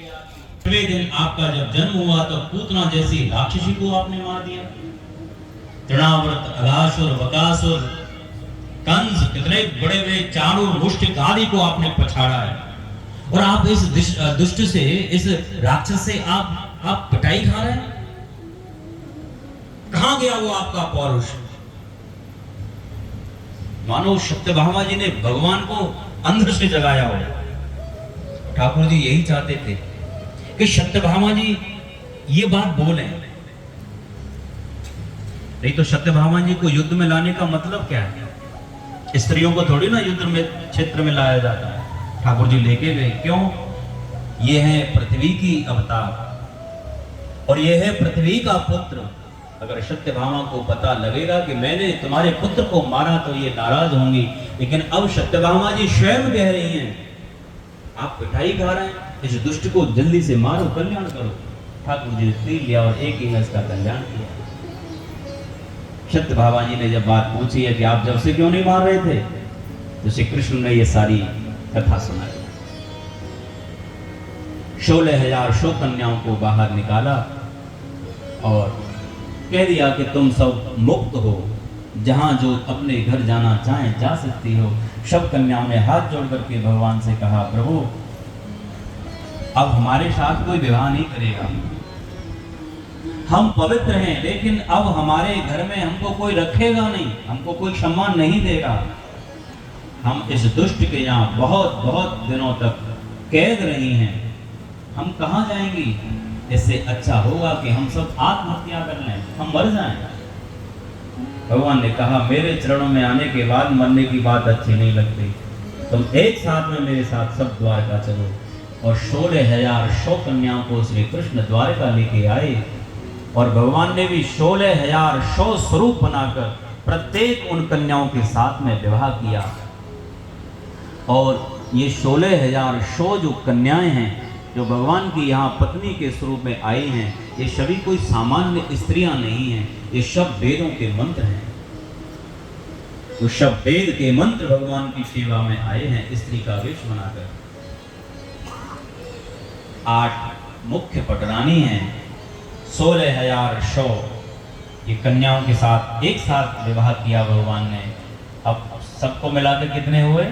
छठवें दिन आपका जब जन्म हुआ तो पूतना जैसी राक्षसी को आपने मार दिया। तृणावर्त, अघासुर, बकासुर, कंस, कितने बड़े बड़े चाणूर, मुष्टिक आदि को आपने पछाड़ा है। और आप इस दुष्ट से, इस राक्षस से आप पिटाई खा रहे हैं। कहां गया वो आपका पौरुष? मानो सत्यभामा जी ने भगवान को अंदर से जगाया हो। ठाकुर जी यही चाहते थे कि सत्यभामा जी ये बात बोले, नहीं तो सत्यभामा जी को युद्ध में लाने का मतलब क्या है? स्त्रियों को थोड़ी ना युद्ध में क्षेत्र में लाया जाता है। ठाकुर जी लेके गए। क्यों? ये है पृथ्वी की अवतार और ये है पृथ्वी का पुत्र। अगर सत्यभामा को पता लगेगा कि मैंने तुम्हारे पुत्र को मारा तो ये नाराज होंगी, लेकिन अब सत्यभामा जी स्वयं कह रही हैं आप पिटाई खा रहे हैं, इस दुष्ट को जल्दी से मारो, कल्याण करो। ठाकुर जी ने तीर लिया और एक ही में इसका कल्याण किया। सत्यभामा जी ने जब बात पूछी है कि आप जब से क्यों नहीं मार रहे थे, तो श्री कृष्ण ने ये सारी कथा सुनाई। 16,000 शो कन्याओं को बाहर निकाला और कह दिया कि तुम सब मुक्त हो, जहां जो अपने घर जाना चाहे जा सकती हो। सब कन्याओं ने हाथ जोड़ करके भगवान से कहा, प्रभु अब हमारे साथ कोई विवाह नहीं करेगा, हम पवित्र हैं, लेकिन अब हमारे घर में हमको कोई रखेगा नहीं, हमको कोई सम्मान नहीं देगा। हम इस दुष्ट के यहाँ बहुत बहुत दिनों तक कैद रही हैं, हम कहाँ जाएंगी? इससे अच्छा होगा कि हम सब आत्महत्या कर लें, हम मर जाएं। भगवान ने कहा, मेरे चरणों में आने के बाद मरने की बात अच्छी नहीं लगती, तुम एक साथ में मेरे साथ सब द्वारका चलो। और 16,000 शो कन्याओं को श्री कृष्ण द्वारका लेके आए और भगवान ने भी 16,000 शो स्वरूप बनाकर प्रत्येक उन कन्याओं के साथ में विवाह किया। और ये 16,000 शो जो कन्याएं हैं, जो भगवान की यहाँ पत्नी के स्वरूप में आई हैं, ये सभी कोई सामान्य स्त्रियां नहीं हैं, ये सब वेदों के मंत्र हैं। वो सब वेद के मंत्र भगवान की सेवा में आए हैं स्त्री का वेश बनाकर। 8 मुख्य पटरानी हैं, 16,000 शो ये कन्याओं के साथ एक साथ विवाह किया भगवान ने। अब सबको मिलाकर कितने हुए?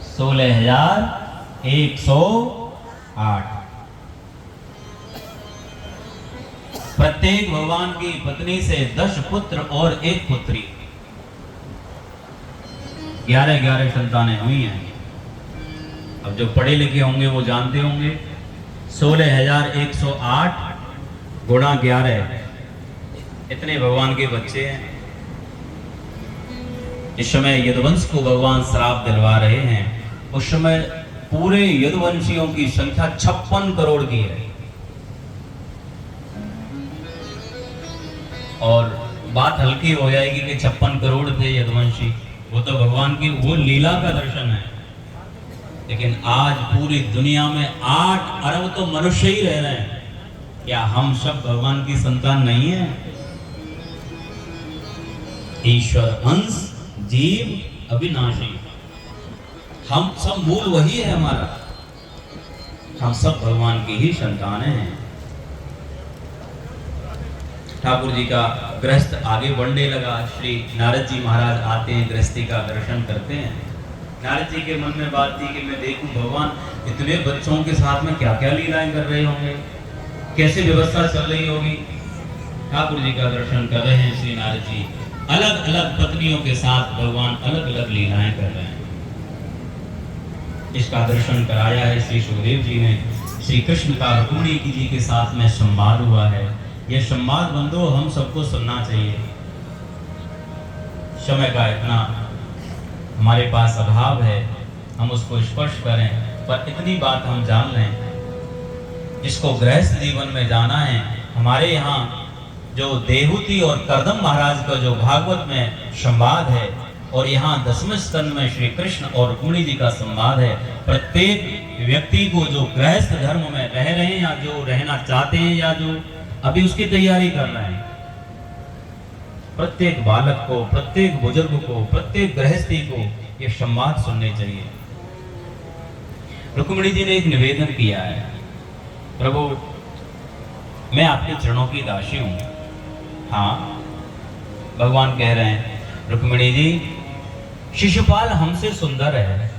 16,108। प्रत्येक भगवान की पत्नी से 10 पुत्र और 1 पुत्री, 11 संतानें हुई हैं। अब जो पढ़े लिखे होंगे वो जानते होंगे 16,108 गुणा 11, इतने भगवान के बच्चे हैं। इस समय यदुवंश को भगवान श्राप दिलवा रहे हैं। उस समय पूरे यदुवंशियों की संख्या 56 करोड़ की है। और बात हल्की हो जाएगी कि 56 करोड़ थे यदुवंशी, वो तो भगवान की वो लीला का दर्शन है। लेकिन आज पूरी दुनिया में 8 अरब तो मनुष्य ही रह रहे हैं। क्या हम सब भगवान की संतान नहीं है? ईश्वर अंश, जीव अविनाशी, हम सब मूल वही है हमारा, हम सब भगवान की ही संतानें हैं। ठाकुर जी का गृहस्थ आगे बढ़ने लगा। श्री नारद जी महाराज आते हैं, गृहस्थी का दर्शन करते हैं। नारद जी के मन में बात थी कि मैं देखूं भगवान इतने बच्चों के साथ में क्या क्या लीलाएं कर रहे होंगे, कैसे व्यवस्था चल रही होगी। ठाकुर जी का दर्शन कर रहे हैं श्री नारद जी, अलग अलग पत्नियों के साथ भगवान अलग अलग लीलाएं कर रहे हैं। इसका दर्शन कराया है श्री सुखदेव जी ने। श्री कृष्ण का रुक्मिणी जी के साथ में संवाद हुआ है। यह संवाद बंधु हम सबको सुनना चाहिए। समय का इतना हमारे पास अभाव है, हम उसको स्पर्श करें, पर इतनी बात हम जान लें, जिसको गृहस्थ जीवन में जाना है। हमारे यहाँ जो देहूति और करदम महाराज का जो भागवत में संवाद है, और यहाँ 10वें स्कंद में श्री कृष्ण और रुक्मिणी जी का संवाद है। प्रत्येक व्यक्ति को जो गृहस्थ धर्म में रह रहे हैं या जो रहना चाहते हैं या जो अभी उसकी तैयारी कर रहे हैं, प्रत्येक बालक को, प्रत्येक बुजुर्ग को, प्रत्येक गृहस्थी को ये संवाद सुनने चाहिए। रुक्मिणी जी ने एक निवेदन किया है प्रभु मैं आपके चरणों की दासी हूँ। हाँ, भगवान कह रहे हैं रुक्मिणी जी, शिशुपाल हमसे सुंदर है।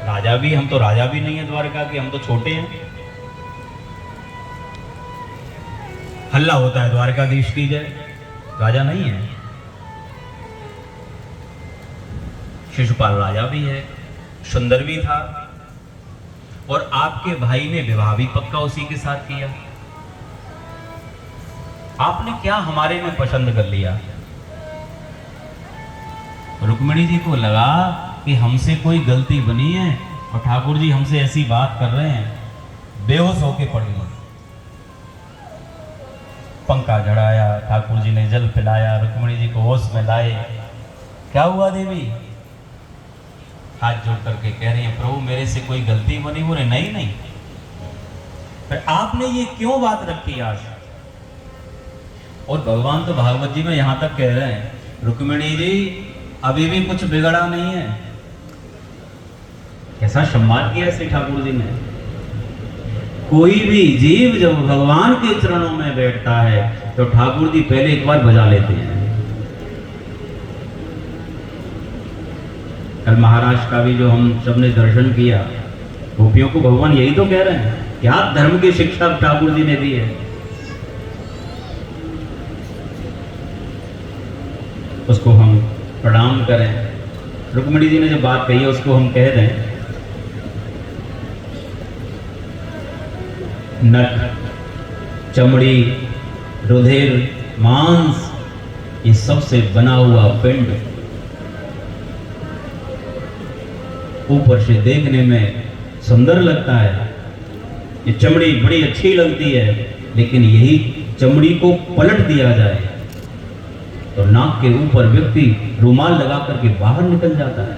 राजा भी, हम तो राजा भी नहीं है द्वारका के, हम तो छोटे हैं। हल्ला होता है द्वारकाधीश की जय, राजा नहीं है। शिशुपाल राजा भी है, सुंदर भी था, और आपके भाई ने विवाह भी पक्का उसी के साथ किया। आपने क्या हमारे में पसंद कर लिया? रुक्मिणी जी को लगा कि हमसे कोई गलती बनी है और ठाकुर जी हमसे ऐसी बात कर रहे हैं। बेहोश होके पड़ी, पंखा झड़ाया, ठाकुर जी ने जल पिलाया, रुक्मिणी जी को होश में लाए। क्या हुआ देवी? हाथ जोड़ करके कह रही है प्रभु मेरे से कोई गलती बनी? बोले नहीं नहीं, फिर आपने ये क्यों बात रखी आज? और भगवान तो भागवत जी में यहां तक कह रहे हैं रुक्मिणी जी अभी भी कुछ बिगड़ा नहीं है। कैसा सम्मान किया श्री ठाकुर जी ने। कोई भी जीव जब भगवान के चरणों में बैठता है तो ठाकुर जी पहले एक बार बजा लेते हैं। कल महाराष्ट्र का भी जो हम सबने दर्शन किया, गोपियों को भगवान यही तो कह रहे हैं, क्या धर्म की शिक्षा ठाकुर जी ने दी है। उसको हम प्रणाम करें। रुक्मिणी जी ने जो बात कही है उसको हम कह दें, नट, चमड़ी, रुधिर, मांस, ये सबसे बना हुआ पिंड ऊपर से देखने में सुंदर लगता है। ये चमड़ी बड़ी अच्छी लगती है, लेकिन यही चमड़ी को पलट दिया जाए तो नाक के ऊपर व्यक्ति रुमाल लगा करके बाहर निकल जाता है।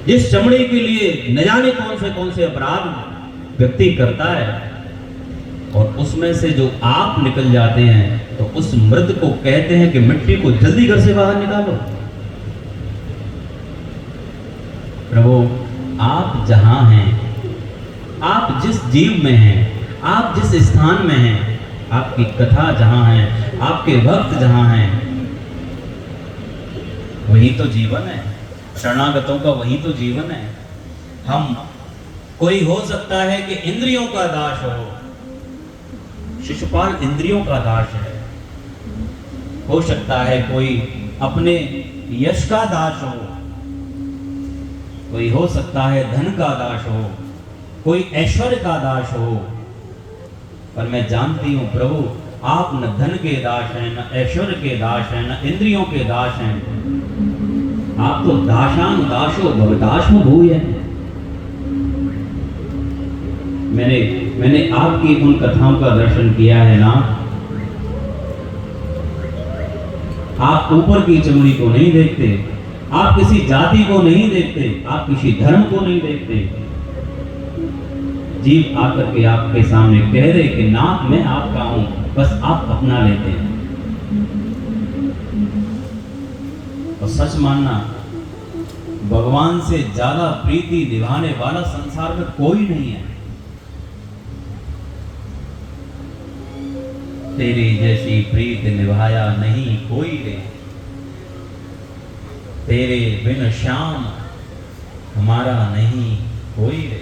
जिस चमड़ी के लिए न जाने कौन से अपराध व्यक्ति करता है, और उसमें से जो आप निकल जाते हैं तो उस मृत को कहते हैं कि मिट्टी को जल्दी घर से बाहर निकालो। प्रभु आप जहां हैं, आप जिस जीव में हैं, आप जिस स्थान में हैं, आपकी कथा जहां है, आपके भक्त जहां हैं, वही तो जीवन है। शरणागतों का वही तो जीवन है। हम, कोई हो सकता है कि इंद्रियों का दास हो, शिशुपाल इंद्रियों का दास है। हो सकता है कोई अपने यश का दास हो, कोई हो सकता है धन का दास हो, कोई ऐश्वर्य का दास हो, पर मैं जानती हूं प्रभु आप न धन के दास हैं, न ऐश्वर्य के दास हैं, न इंद्रियों के दास हैं। आप तो दाशान दासो भवदाशो भूय हैं। मैंने आपकी उन कथाओं का दर्शन किया है ना। आप ऊपर की चमड़ी को नहीं देखते, आप किसी जाति को नहीं देखते, आप किसी धर्म को नहीं देखते। जीव आकर के आपके सामने कह दे कि नाथ मैं आपका हूं, बस आप अपना लेते हैं। और सच मानना, भगवान से ज्यादा प्रीति निभाने वाला संसार में कोई नहीं है। तेरी जैसी प्रीत निभाया नहीं कोई रे, तेरे बिन श्याम हमारा नहीं कोई रे।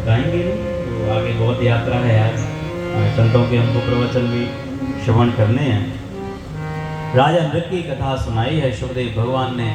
गाएंगे तो आगे बहुत यात्रा है आज, संतों के हमको प्रवचन भी श्रवण करने हैं। राजा नृत्य की कथा सुनाई है। शुभदेव भगवान ने